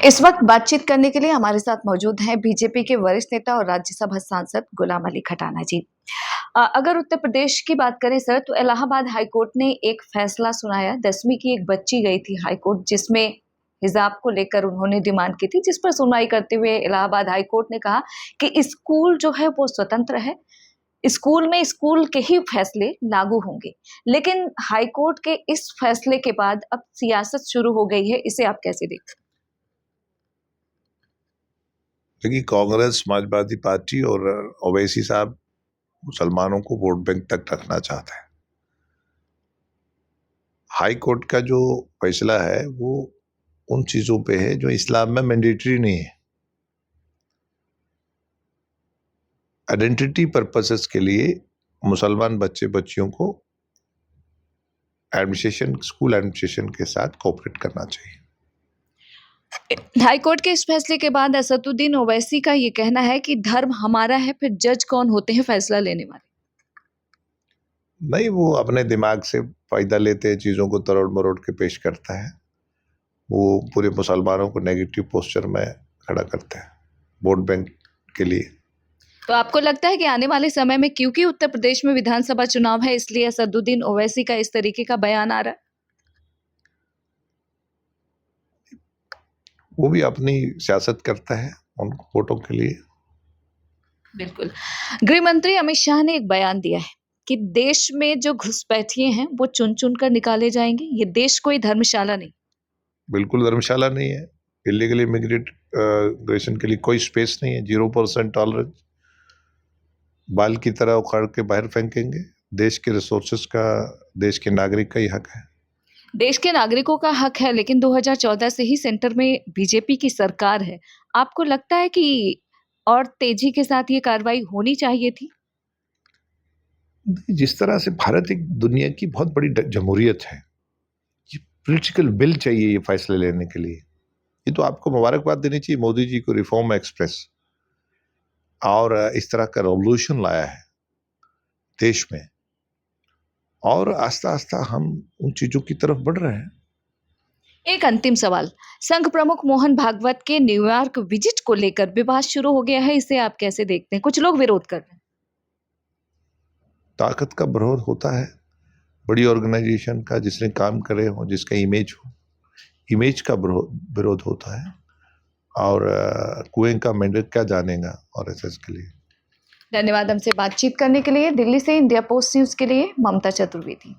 इस वक्त बातचीत करने के लिए हमारे साथ मौजूद हैं बीजेपी के वरिष्ठ नेता और राज्यसभा सांसद गुलाम अली खटाना जी। अगर उत्तर प्रदेश की बात करें सर, तो इलाहाबाद हाईकोर्ट ने एक फैसला सुनाया। 10वीं की एक बच्ची गई थी हाईकोर्ट, जिसमें हिजाब को लेकर उन्होंने डिमांड की थी, जिस पर सुनवाई करते हुए इलाहाबाद हाईकोर्ट ने कहा कि स्कूल जो है वो स्वतंत्र है, स्कूल में स्कूल के ही फैसले लागू होंगे। लेकिन हाईकोर्ट के इस फैसले के बाद अब सियासत शुरू हो गई है, इसे आप कैसे देखते हैं? देखिए, कांग्रेस, समाजवादी पार्टी और ओवैसी साहब मुसलमानों को वोट बैंक तक रखना चाहते हैं। हाई कोर्ट का जो फैसला है वो उन चीजों पे है जो इस्लाम में मैंडेटरी नहीं है। आइडेंटिटी पर्पसेस के लिए मुसलमान बच्चे बच्चियों को स्कूल एडमिनिस्ट्रेशन के साथ कोऑपरेट करना चाहिए। हाईकोर्ट के इस फैसले के बाद असदुद्दीन ओवैसी का ये कहना है कि धर्म हमारा है, फिर जज कौन होते हैं फैसला लेने वाले? नहीं, वो अपने दिमाग से फायदा लेते हैं, चीजों को तरोड़ मरोड़ के पेश करता है। वो पूरे मुसलमानों को नेगेटिव पोस्चर में खड़ा करते हैं वोट बैंक के लिए। तो आपको लगता है कि आने वाले समय में, क्योंकि उत्तर प्रदेश में विधानसभा चुनाव है, इसलिए असदुद्दीन ओवैसी का इस तरीके का बयान आ रहा है? वो भी अपनी सियासत करता है उन वोटों के लिए। बिल्कुल। गृह मंत्री अमित शाह ने एक बयान दिया है कि देश में जो घुसपैठिए हैं वो चुन चुन कर निकाले जाएंगे। ये देश कोई धर्मशाला नहीं। बिल्कुल धर्मशाला नहीं है। इलीगल इमिग्रेशन के लिए कोई स्पेस नहीं है। 0% टॉलरेंस। बाल की तरह उखाड़ के बाहर फेंकेंगे। देश के रिसोर्सेस का देश के नागरिक का ही हक है। देश के नागरिकों का हक है, लेकिन 2014 से ही सेंटर में बीजेपी की सरकार है। आपको लगता है कि और तेजी के साथ ये कार्रवाई होनी चाहिए थी? जिस तरह से भारत एक दुनिया की बहुत बड़ी जमहूरियत है, ये पॉलिटिकल विल चाहिए ये फैसले लेने के लिए। ये तो आपको मुबारकबाद देनी चाहिए मोदी जी को, रिफॉर्म एक्सप्रेस और इस तरह का रेवोल्यूशन लाया है देश में। और आस्ता आस्ता हम उन चीजों की तरफ बढ़ रहे हैं। एक अंतिम सवाल। संघ प्रमुख मोहन भागवत के न्यूयॉर्क विजिट को लेकर विवाद शुरू हो गया है, इसे आप कैसे देखते हैं? कुछ लोग विरोध कर रहे हैं। ताकत का विरोध होता है, बड़ी ऑर्गेनाइजेशन का, जिसने काम करे हो, जिसका इमेज हो, इमेज का विरोध होता है। और कुएं का मेंढक क्या जानेगा आरएसएस के लिए। धन्यवाद हमसे बातचीत करने के लिए। दिल्ली से इंडिया पोस्ट न्यूज के लिए ममता चतुर्वेदी।